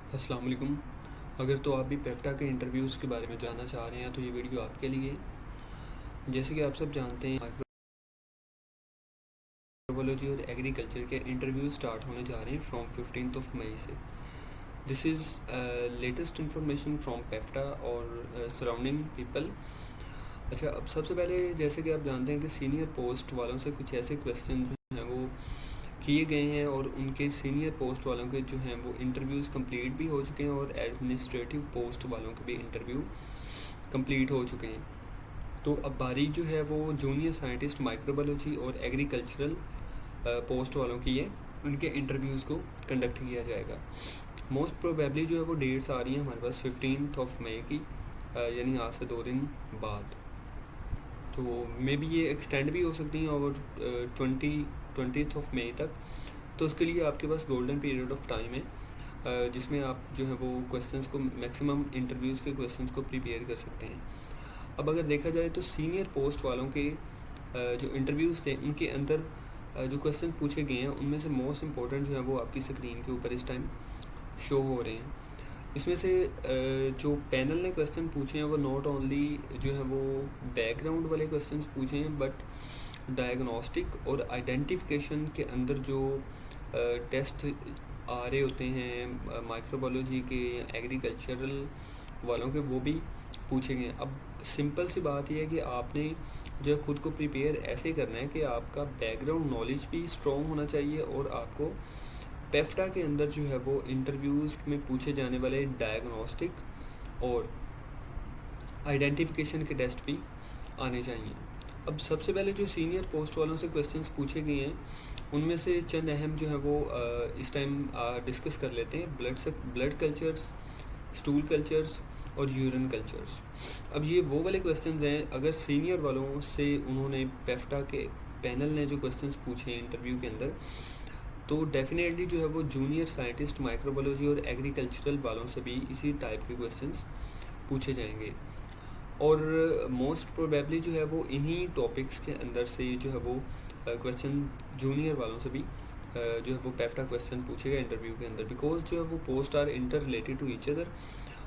अस्सलाम वालेकुम। अगर तो आप भी पेफ्टा के इंटरव्यूज़ के बारे में जानना चाह रहे हैं तो ये वीडियो आपके लिए है। जैसे कि आप सब जानते हैं माइक्रोबायोलॉजी और एग्रीकल्चर के इंटरव्यूज़ स्टार्ट होने जा रहे हैं फ्रॉम 15 मई से। This is latest information from पेफ्टा और सराउंडिंग पीपल। अच्छा, अब सबसे पहले जैसे कि आप जानते हैं कि सीनियर पोस्ट वालों से कुछ ऐसे क्वेश्चन हैं वो किए गए हैं और उनके सीनियर पोस्ट वालों के जो हैं वो इंटरव्यूज़ कंप्लीट भी हो चुके हैं और एडमिनिस्ट्रेटिव पोस्ट वालों के भी इंटरव्यू कंप्लीट हो चुके हैं। तो अब बारी जो है वो जूनियर साइंटिस्ट माइक्रोबायोलॉजी और एग्रीकल्चरल पोस्ट वालों की है, उनके इंटरव्यूज़ को कंडक्ट किया जाएगा। मोस्ट प्रोबेबली जो है वो डेट्स आ रही हैं हमारे पास 15 मई की, यानी आज से 2 दिन बाद। तो मे बी ये एक्सटेंड भी हो सकती हैं और 20 मई तक। तो उसके लिए आपके पास गोल्डन पीरियड ऑफ टाइम है, जिसमें आप जो है वो क्वेश्चंस को मैक्सिमम इंटरव्यूज़ के क्वेश्चंस को प्रिपेयर कर सकते हैं। अब अगर देखा जाए तो सीनियर पोस्ट वालों के जो इंटरव्यूज़ थे उनके अंदर जो क्वेश्चन पूछे गए हैं उनमें से मोस्ट इम्पोर्टेंट जो है वो आपकी स्क्रीन के ऊपर इस टाइम शो हो रहे हैं। इसमें से जो पैनल ने क्वेश्चन पूछे हैं वो नॉट ओनली जो है वो बैकग्राउंड वाले क्वेश्चंस पूछे हैं, बट डायग्नोस्टिक और आइडेंटिफिकेशन के अंदर जो टेस्ट आ रहे होते हैं माइक्रोबायोलॉजी के या एग्रीकल्चरल वालों के, वो भी पूछे गए हैं। अब सिंपल सी बात यह है कि आपने जो है ख़ुद को प्रिपेयर ऐसे करना है कि आपका बैकग्राउंड नॉलेज भी स्ट्रॉन्ग होना चाहिए और आपको पेफ्टा के अंदर जो है वो इंटरव्यूज़ में पूछे जाने वाले डायग्नोस्टिक और आइडेंटिफिकेशन के टेस्ट भी आने चाहिए। अब सबसे पहले जो सीनियर पोस्ट वालों से क्वेश्चंस पूछे गए हैं उनमें से चंद अहम जो है वो इस टाइम डिस्कस कर लेते हैं। ब्लड कल्चर्स, स्टूल कल्चर्स और यूरिन कल्चर्स। अब ये वो वाले क्वेश्चंस हैं, अगर सीनियर वालों से उन्होंने पेफ्टा के पैनल ने जो क्वेश्चंस पूछे हैं इंटरव्यू के अंदर, तो डेफिनेटली जो है वो जूनियर साइंटिस्ट माइक्रोबायोलॉजी और एग्रीकल्चरल वालों से भी इसी टाइप के क्वेश्चंस पूछे जाएंगे। और मोस्ट प्रोबेबली जो है वो इन्हीं टॉपिक्स के अंदर से जो है वो क्वेश्चन जूनियर वालों से भी जो है वो पेफ्टा क्वेश्चन पूछेगा इंटरव्यू के अंदर, बिकॉज जो है वो post are interrelated to each other.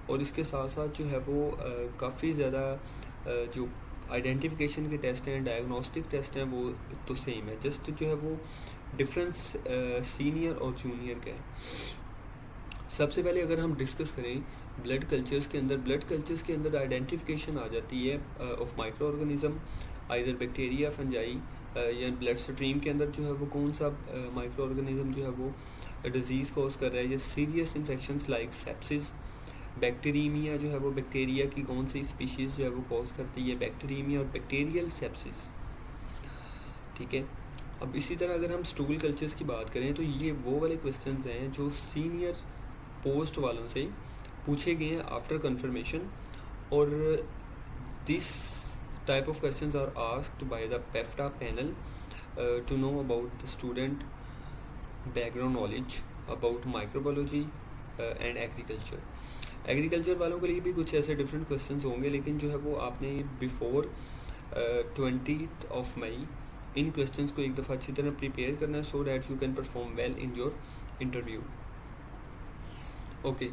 और इसके साथ साथ जो है वो काफ़ी ज़्यादा जो आइडेंटिफिकेशन के टेस्ट हैं, डायग्नोस्टिक टेस्ट हैं, वो तो सेम है, जस्ट जो है वो डिफरेंस सीनियर और जूनियर का है। सबसे पहले अगर हम डिस्कस करें ब्लड कल्चर्स के अंदर आइडेंटिफिकेशन आ जाती है of micro organism, either bacteria, fungi, या ब्लड स्ट्रीम के अंदर जो है वो कौन सा माइक्रो ऑर्गेनिज्म जो है वो डिजीज़ कॉज कर रहा है, या serious infections like sepsis. Bacteraemia जो है वो बैक्टीरिया की कौन सी स्पीशीज़ जो है वो कॉज करती है बैक्टीरियमिया और बैक्टीरियल सेप्सिस, ठीक है। अब इसी तरह अगर हम स्टूल कल्चर्स की बात करें तो ये वो वाले क्वेश्चंस हैं जो सीनियर पोस्ट वालों से पूछे गए हैं आफ्टर कंफर्मेशन, और this type of questions are asked by the पेफ्टा panel to know about the student background knowledge about microbiology and agriculture वालों के लिए भी कुछ ऐसे डिफरेंट क्वेश्चंस होंगे, लेकिन जो है वो आपने बिफोर 20 मई इन क्वेश्चंस को एक दफ़ा अच्छी तरह प्रिपेयर करना है, so that you can perform well in your interview. Okay,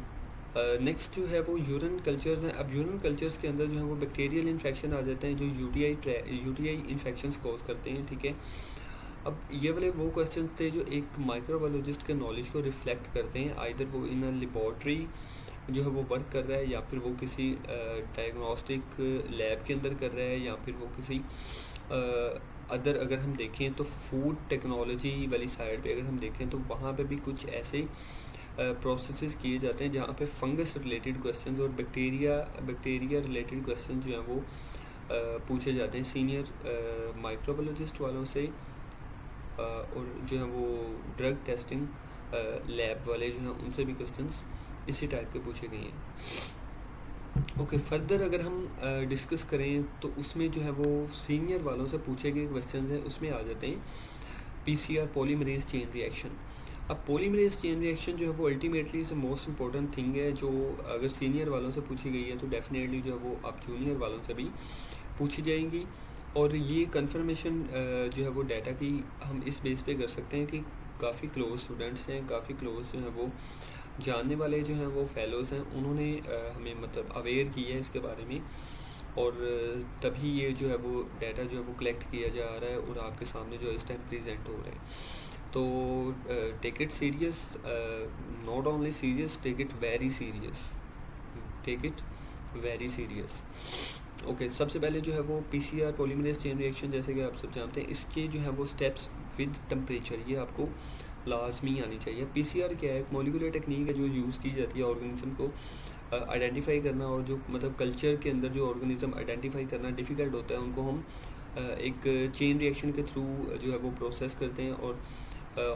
next जो है वो यूरिन कल्चर्स हैं। अब यूरिन कल्चर्स के अंदर जो है वो बैक्टीरियल इन्फेक्शन आ जाते हैं जो यूटीआई इन्फेक्शंस कॉज करते हैं, ठीक है। अब ये वाले वो क्वेश्चंस थे जो एक माइक्रोबायोलॉजिस्ट के नॉलेज को रिफ्लेक्ट करते हैं, आइदर वो इन अ लेबॉर्ट्री जो है वो वर्क कर रहा है, या फिर वो किसी डायग्नोस्टिक लैब के अंदर कर रहा है, या फिर वो किसी अदर, अगर हम देखें तो फूड टेक्नोलॉजी वाली साइड पे अगर हम देखें तो वहाँ पे भी कुछ ऐसे प्रोसेसेस किए जाते हैं जहाँ पे फंगस रिलेटेड क्वेश्चंस और बैक्टीरिया रिलेटेड क्वेश्चन जो हैं वो पूछे जाते हैं सीनियर माइक्रोबायोलॉजिस्ट वालों से, और जो है वो ड्रग टेस्टिंग लैब वाले जो हैं उनसे भी क्वेश्चंस इसी टाइप के पूछे गए हैं। ओके, फर्दर अगर हम डिस्कस करें तो उसमें जो है वो सीनियर वालों से पूछे गए क्वेश्चंस हैं, उसमें आ जाते हैं पीसीआर पॉलीमरेज चेन रिएक्शन। अब पॉलीमरेज चेन रिएक्शन जो है वो ultimately is most important thing है, जो अगर सीनियर वालों से पूछी गई है तो डेफिनेटली जो है वो आप जूनियर वालों से भी पूछी जाएंगी। और ये कंफर्मेशन जो है वो डाटा की हम इस बेस पे कर सकते हैं कि काफ़ी क्लोज स्टूडेंट्स हैं, काफ़ी क्लोज जो है वो जानने वाले जो हैं वो फेलोज़ हैं, उन्होंने हमें मतलब अवेयर किया है इसके बारे में, और तभी ये जो है वो डाटा जो है वो कलेक्ट किया जा रहा है और आपके सामने जो है इस टाइम प्रेजेंट हो रहा है। तो take it serious, not only serious, take it very serious, take it very serious. Okay, सबसे पहले जो है वो पीसीआर पॉलीमरेज चेन रिएक्शन, जैसे कि आप सब जानते हैं, इसके जो है वो स्टेप्स विद टेम्परेचर, ये आपको लाजमी आनी चाहिए। पीसीआर क्या है? एक मॉलिक्यूलर टेक्निक है जो यूज़ की जाती है ऑर्गेनिज्म को आइडेंटिफाई करना, और जो मतलब कल्चर के अंदर जो ऑर्गेनिज्म आइडेंटिफाई करना डिफ़िकल्ट होता है, उनको हम एक चेन रिएक्शन के थ्रू जो है वो प्रोसेस करते हैं और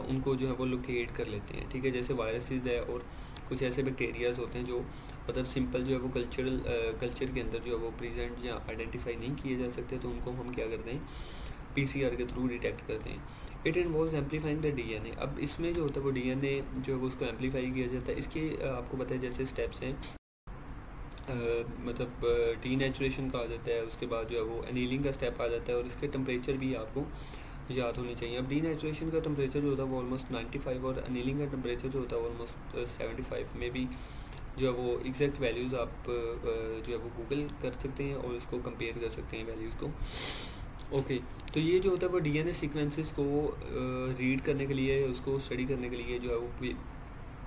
उनको जो है वो लोकेट कर लेते हैं। ठीक है, जैसे वायरसेस है और कुछ ऐसे बैक्टीरियाज होते हैं जो मतलब सिंपल जो है वो कल्चर के अंदर जो है वो प्रेजेंट या आइडेंटिफाई नहीं किए जा सकते, तो उनको हम क्या करते हैं, पीसीआर के थ्रू डिटेक्ट करते हैं। It involves amplifying the DNA. अब इसमें जो होता है वो डीएनए जो है वो उसको एम्पलीफाई किया जाता है। इसके आपको पता है जैसे स्टेप्स हैं, मतलब डीनेचुरेशन का आ जाता है, उसके बाद जो है वो एनीलिंग का स्टेप आ जाता है, और इसके टेम्परेचर भी आपको याद होनी चाहिए। अब डीनेचुरेशन का टेम्परेचर जो होता है वो ऑलमोस्ट 95, और एनीलिंग का टेम्परेचर जो होता है ऑलमोस्ट 75 में भी जो है वो एग्जैक्ट वैल्यूज़ आप जो है वो गूगल कर सकते हैं और इसको कंपेयर कर सकते हैं वैल्यूज़ को। ओके, तो ये जो होता है वो डीएनए सीक्वेंसेस को रीड करने के लिए, उसको स्टडी करने के लिए जो है वो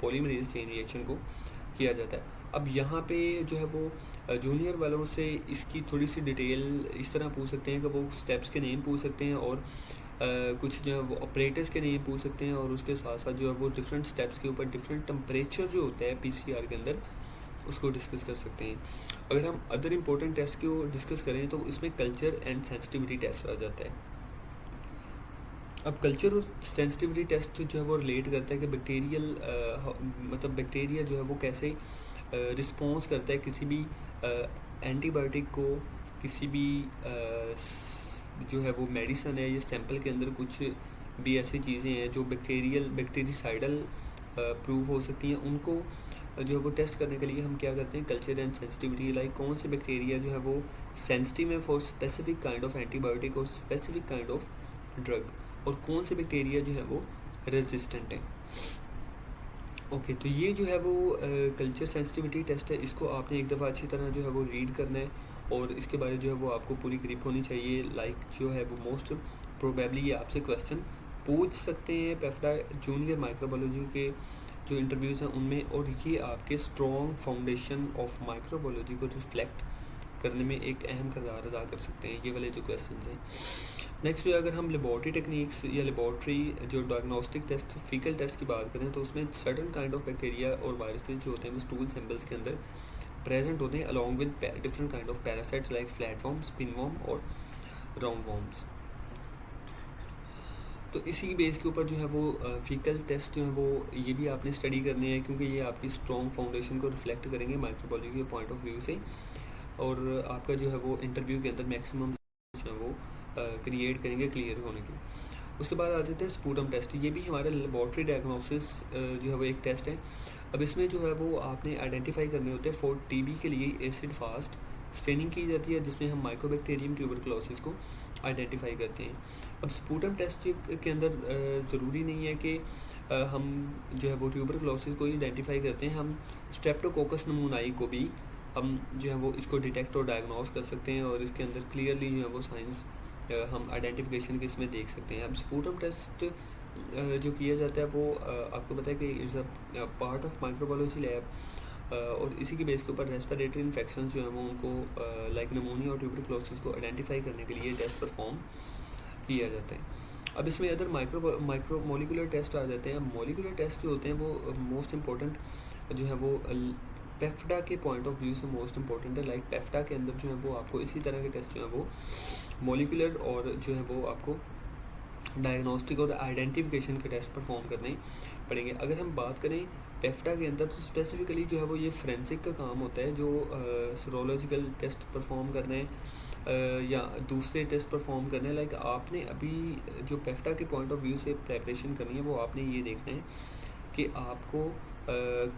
पॉलीमरेज चेन रिएक्शन को किया जाता है। अब यहाँ पे जो है वो जूनियर वालों से इसकी थोड़ी सी डिटेल इस तरह पूछ सकते हैं कि वो स्टेप्स के नेम पूछ सकते हैं, और कुछ जो है वो ऑपरेटर्स के नेम पूछ सकते हैं, और उसके साथ साथ जो है वो डिफरेंट स्टेप्स के ऊपर डिफरेंट टेम्परेचर जो होता है पीसीआर के अंदर उसको डिस्कस कर सकते हैं। अगर हम अदर इम्पोर्टेंट टेस्ट को डिस्कस करें तो इसमें कल्चर एंड सेंसिटिविटी टेस्ट आ जाता है। अब कल्चर और सेंसिटिविटी टेस्ट जो है वो रिलेट करता है कि बैक्टीरियल मतलब बैक्टीरिया जो है वो कैसे रिस्पॉन्स करता है किसी भी एंटीबायोटिक को, किसी भी जो है वो मेडिसन है या सैंपल के अंदर कुछ भी ऐसी चीज़ें हैं जो बैक्टीरिसाइडल प्रूव हो सकती हैं, उनको जो है वो टेस्ट करने के लिए हम क्या करते हैं, कल्चर एंड सेंसिटिविटी, लाइक कौन से बैक्टीरिया जो है वो सेंसिटिव है for specific kind of antibiotic और स्पेसिफिक काइंड ऑफ ड्रग, और कौन से बैक्टीरिया जो है वो रेजिस्टेंट है। ओके, तो ये जो है वो कल्चर सेंसिटिविटी टेस्ट है, इसको आपने एक दफ़ा अच्छी तरह जो है वो रीड करना है, और इसके बारे जो है वो आपको पूरी ग्रिप होनी चाहिए। लाइक जो है वो मोस्ट प्रोबेबली ये आपसे क्वेश्चन पूछ सकते हैं पेफ्डा जूनियर माइक्रोबायोलॉजी के जो इंटरव्यूज़ हैं उनमें, और ये आपके स्ट्रॉन्ग फाउंडेशन ऑफ माइक्रोबायोलॉजी को रिफ्लेक्ट करने में एक अहम किरदार अदा कर सकते हैं ये वाले जो क्वेश्चन हैं। नेक्स्ट अगर हम लेबॉर्ट्री टेक्निक्स या लेबॉर्ट्री जो डायग्नोस्टिक टेस्ट, फीकल टेस्ट की बात करें, तो उसमें सर्टन काइंड ऑफ बैक्टीरिया और वायरसेस जो होते हैं वो स्टूल सैंपल्स के अंदर प्रेजेंट होते हैं, along with different kind of parasites like flatworms, pinworm और राउंड वॉर्म्स। तो इसी बेस के ऊपर जो है वो फीकल टेस्ट जो है वो ये भी आपने स्टडी करने हैं, क्योंकि ये आपकी स्ट्रॉन्ग फाउंडेशन को रिफ्लेक्ट करेंगे माइक्रोबायोलॉजी के पॉइंट ऑफ व्यू से, और आपका जो है वो इंटरव्यू के अंदर मैक्सिमम जो है वो क्रिएट करेंगे क्लियर होने के। उसके बाद आ जाते हैं स्पूटम टेस्ट, ये भी हमारे लेबॉर्ट्री डायग्नोसिस जो है वो एक टेस्ट है। अब इसमें जो है वो आपने आइडेंटिफाई करने होते हैं फॉर टीबी के लिए एसिड फास्ट स्टेनिंग की जाती है, जिसमें हम माइकोबैक्टीरियम ट्यूबरकुलोसिस को आइडेंटिफाई करते हैं। अब स्पूटम टेस्ट के अंदर ज़रूरी नहीं है कि हम जो है वो ट्यूबरकुलोसिस को ही आइडेंटिफाई करते हैं, हम स्ट्रेप्टोकोकस नमूनाई को भी हम जो है वो इसको डिटेक्ट और डायग्नोस कर सकते हैं, और इसके अंदर क्लियरली जो है वो साइंस हम आइडेंटिफिकेशन के इसमें देख सकते हैं। अब स्पूटम टेस्ट जो किया जाता है वो आपको पता है कि is a part of microbiology lab, और इसी के बेस के ऊपर रेस्पिरेटरी इन्फेक्शन जो है वो उनको लाइक निमोनिया और ट्यूबरकुलोसिस को आइडेंटिफाई करने के लिए टेस्ट परफॉर्म किया जाता है। अब इसमें अदर माइक्रो मॉलिकुलर टेस्ट आ जाते हैं। मॉलिकुलर टेस्ट जो होते हैं वो मोस्ट इम्पोर्टेंट जो है वो पेफ्डा के पॉइंट ऑफ व्यू से मोस्ट इंपॉर्टेंट है। लाइक पेफ्डा के अंदर जो है वो आपको इसी तरह के टेस्ट जो है वो मॉलिकुलर और जो है वो आपको डायग्नोस्टिक और आइडेंटिफिकेशन के टेस्ट परफॉर्म करने पड़ेंगे। अगर हम बात करें पेफ्डा के अंदर, तो स्पेसिफिकली जो है वो ये फ्रेंसिक का काम होता है, जो सीरोलॉजिकल टेस्ट परफॉर्म करने या दूसरे टेस्ट परफॉर्म करने। लाइक आपने अभी जो पेफ्डा के पॉइंट ऑफ व्यू से प्रेपरेशन करनी है, वो आपने ये देखना है कि आपको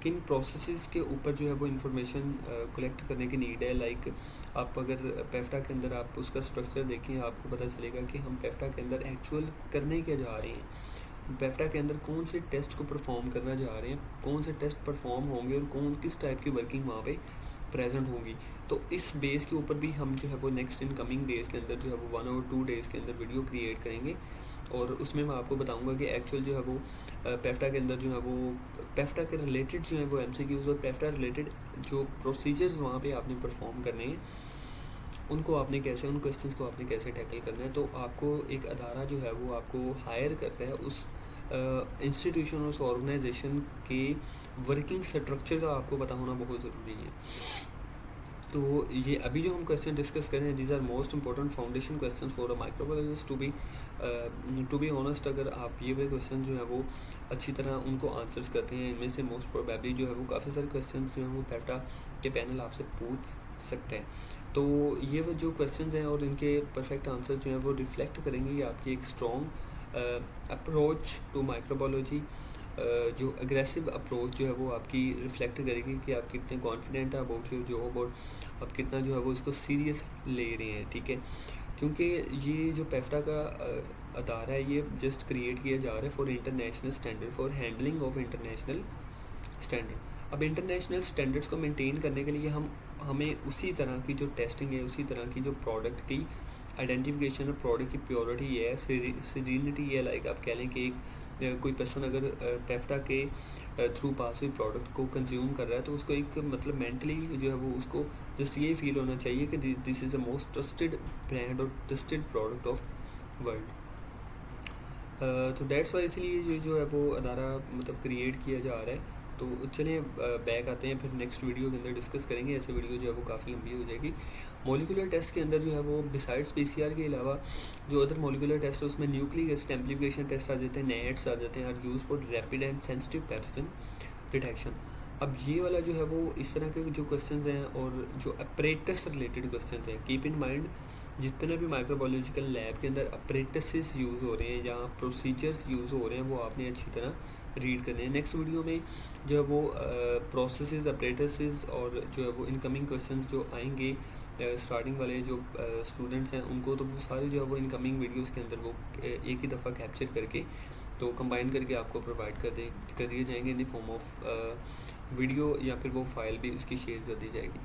किन प्रोसेसेस के ऊपर जो है वो इन्फॉर्मेशन कलेक्ट करने की नीड है। लाइक आप अगर पेफ्डा के अंदर आप उसका स्ट्रक्चर देखें, आपको पता चलेगा कि हम पेफ्डा के अंदर एक्चुअल करने क्या जा रहे हैं। पेफ्टा के अंदर कौन से टेस्ट को परफॉर्म करना जा रहे हैं, कौन से टेस्ट परफॉर्म होंगे और कौन किस टाइप की वर्किंग वहाँ पे प्रेजेंट होगी। तो इस बेस के ऊपर भी हम जो है वो नेक्स्ट इन कमिंग डेज़ के अंदर जो है वो 1 और 2 डेज़ के अंदर वीडियो क्रिएट करेंगे, और उसमें मैं आपको बताऊंगा कि एक्चुअल जो है वो पेफ्टा के अंदर जो है वो पेफ्टा के रिलेटेड जो है वो MCQs और पेफ्टा रिलेटेड जो प्रोसीजर्स वहाँ पे आपने परफॉर्म करने हैं, उनको आपने कैसे, उन क्वेश्चंस को आपने कैसे टैकल करना है। तो आपको एक अदारा जो है वो आपको हायर कर रहा है, उस इंस्टीट्यूशन और उस ऑर्गेनाइजेशन के वर्किंग स्ट्रक्चर का आपको पता होना बहुत ज़रूरी है। तो ये अभी जो हम क्वेश्चन डिस्कस कर रहे हैं, these are most important foundation question for a microbiologist to be honest. अगर आप ये वे क्वेश्चन जो है वो अच्छी तरह उनको आंसर्स करते हैं, इनमें से मोस्ट प्रोबेबली जो है वो काफ़ी सारे क्वेश्चन जो हैं वो पेफ्टा के पैनल आपसे पूछ सकते हैं। तो ये वो जो क्वेश्चन हैं और इनके परफेक्ट आंसर जो हैं वो रिफ्लेक्ट करेंगे कि आपकी एक स्ट्रॉन्ग अप्रोच टू माइक्रोबायोलॉजी, जो अग्रेसिव अप्रोच जो है वो आपकी रिफ्लेक्ट करेगी कि आप कितने कॉन्फिडेंट हैं अबाउट योर जॉब, और आप कितना जो है वो इसको सीरियस ले रहे हैं, ठीक है। क्योंकि ये जो पेफ्टा का अदारा है, ये जस्ट क्रिएट किया जा रहा है for international standard, for handling of international standard. अब इंटरनेशनल स्टैंडर्ड्स को मेंटेन करने के लिए हमें उसी तरह की जो टेस्टिंग है, उसी तरह की जो प्रोडक्ट की आइडेंटिफिकेशन और प्रोडक्ट की प्योरिटी है, सीरीनिटी है, लाइक आप कह लें कि कोई पर्सन अगर पेफ्टा के थ्रू पास हुई प्रोडक्ट को कंज्यूम कर रहा है, तो उसको एक मतलब मेंटली जो है वो उसको जस्ट ये फील होना चाहिए कि this is a most trusted brand और ट्रस्टेड प्रोडक्ट ऑफ वर्ल्ड। तो डेट्स वाई इसलिए ये जो है वो अदारा मतलब क्रिएट किया जा रहा है। तो चलिए बैक आते हैं, फिर नेक्स्ट वीडियो के अंदर डिस्कस करेंगे। ऐसे वीडियो जो है वो काफ़ी लंबी हो जाएगी। मॉलिक्यूलर टेस्ट के अंदर जो है वो बिसाइड्स PCR के अलावा जो अदर मॉलिक्यूलर टेस्ट है उसमें न्यूक्लिक एसिड एम्प्लीफिकेशन टेस्ट आ जाते हैं, नेट्स आ जाते हैं, are use for rapid and sensitive pathogen detection. अब ये वाला जो है वो इस तरह के जो क्वेश्चन हैं और जो अपरेटस रिलेटेड क्वेश्चन हैं, कीप इन माइंड जितने भी माइक्रोबायोलॉजिकल लैब के अंदर अपरेटसेस यूज़ हो रहे हैं या प्रोसीजर्स यूज़ हो रहे हैं, वो आपने अच्छी तरह रीड करने हैं। नेक्स्ट वीडियो में जो है वो प्रोसेसेस, अपरेटसेस और जो है वो इनकमिंग क्वेश्चंस जो आएंगे स्टार्टिंग वाले जो स्टूडेंट्स हैं उनको, तो वो सारे जो है वो इनकमिंग वीडियोस के अंदर वो एक ही दफ़ा कैप्चर करके तो कंबाइन करके आपको प्रोवाइड कर दिए जाएंगे in the form of video, या फिर वो फाइल भी उसकी शेयर कर दी जाएगी।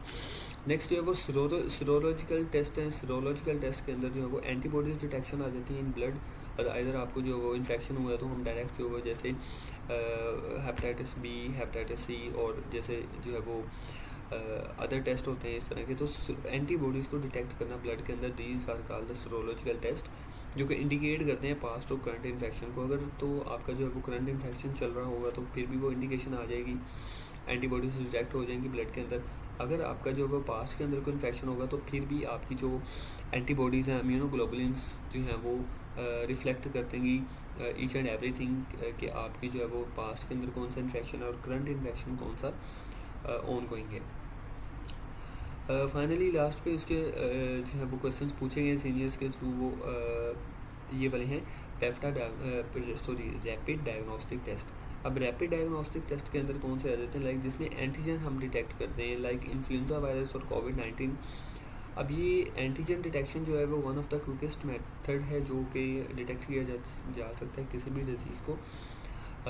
नेक्स्ट जो है वो सीरोलॉजिकल टेस्ट है। सीरोलॉजिकल टेस्ट के अंदर जो है वो एंटीबॉडीज़ डिटेक्शन आ जाती है इन ब्लड। इधर आपको जो वो इन्फेक्शन हुआ है तो हम डायरेक्ट जो है जैसे हेपेटाइटिस B, हेपेटाइटिस C और जैसे जो है वो अदर टेस्ट होते हैं इस तरह के, तो एंटीबॉडीज़ को डिटेक्ट करना ब्लड के अंदर, these are called the serological test, जो कि इंडिकेट करते हैं पास्ट और करंट इन्फेक्शन को। अगर तो आपका जो है वो करंट इन्फेक्शन चल रहा होगा तो फिर भी वो इंडिकेशन आ जाएगी, एंटीबॉडीज डिटेक्ट हो जाएंगी ब्लड के अंदर। अगर आपका जो है वो पास्ट के अंदर कोई इन्फेक्शन होगा तो फिर भी आपकी जो एंटीबॉडीज़ हैं, इम्यूनोग्लोबुलिन्स जो हैं वो रिफ्लेक्ट करतेंगी ईच एंड एवरीथिंग कि आपकी जो है वो पास्ट के अंदर कौन सा इन्फेक्शन है और करंट इन्फेक्शन कौन सा ऑन गोइंग है। फाइनली लास्ट पे उसके जो है वो क्वेश्चंस पूछे गए सीनियर्स के थ्रू, वो ये वाले हैं पेफ्टा रैपिड डायग्नोस्टिक टेस्ट। अब रैपिड डायग्नोस्टिक टेस्ट के अंदर कौन से आ जाते हैं, लाइक जिसमें एंटीजन हम डिटेक्ट करते हैं, लाइक इन्फ्लुएंजा वायरस और कोविड-19। अब ये एंटीजन डिटेक्शन जो है वो one of the quickest method है जो कि डिटेक्ट किया जा सकता है किसी भी डिजीज़ को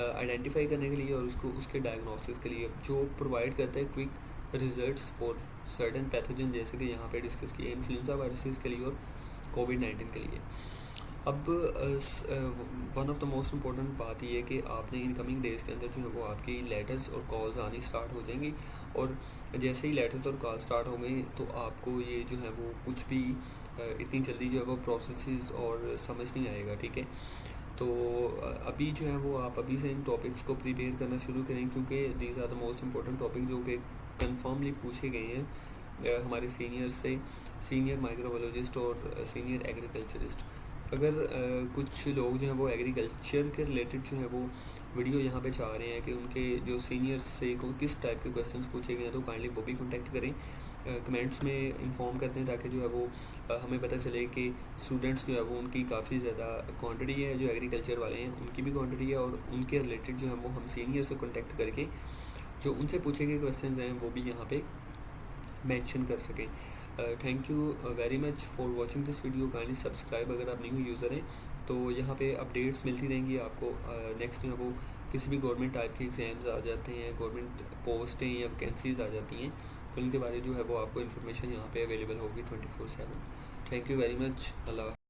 आइडेंटिफाई करने के लिए और उसको उसके डायग्नोसिस के लिए, जो प्रोवाइड करता है quick results for certain pathogen, जैसे कि यहाँ पे डिस्कस किया इन्फ्लुएंजा वायरसेस के लिए और कोविड-19 के लिए। अब one of the most important बात ये है कि आपने इनकमिंग डेज़ के अंदर जो है वो आपकी लेटर्स और कॉल्स आनी स्टार्ट हो जाएंगी, और जैसे ही लेटर्स और कॉल स्टार्ट हो गई तो आपको ये जो है वो कुछ भी इतनी जल्दी जो है वो प्रोसेसेस और समझ नहीं आएगा, ठीक है। तो अभी जो है वो आप अभी से इन टॉपिक्स को प्रिपेयर करना शुरू करें, क्योंकि these are the most important topic जो कि कन्फर्मली पूछे गए हैं हमारे सीनियर्स से, सीनियर माइक्रोबायोलॉजिस्ट और सीनियर एग्रीकल्चरिस्ट। अगर कुछ लोग जो हैं वो एग्रीकल्चर के रिलेटेड जो है वो वीडियो यहाँ पे चाह रहे हैं कि उनके जो सीनियर्स से को किस टाइप के क्वेश्चंस पूछे गए हैं, तो काइंडली वो भी कॉन्टैक्ट करें, कमेंट्स में इन्फॉर्म करते हैं, ताकि जो है वो हमें पता चले कि स्टूडेंट्स जो है वो उनकी काफ़ी ज़्यादा क्वांटिटी है, जो एग्रीकल्चर वाले हैं उनकी भी क्वांटिटी है, और उनके रिलेटेड जो है वो हम सीनियर से कॉन्टैक्ट करके जो उनसे पूछे गए क्वेश्चन हैं वो भी यहाँ पे मेंशन कर सकें। Thank you very much for watching this video. Kindly subscribe अगर आप न्यू यूज़र हैं, तो यहाँ पे अपडेट्स मिलती रहेंगी आपको। नेक्स्ट जो है वो किसी भी गवर्नमेंट टाइप के एग्ज़ाम्स आ जाते हैं, गवर्नमेंट पोस्टें या वैकेंसीज़ आ जाती हैं, तो उनके बारे जो है वो आपको इन्फॉर्मेशन यहाँ पे अवेलेबल होगी 24/7। Thank you very much. Allah.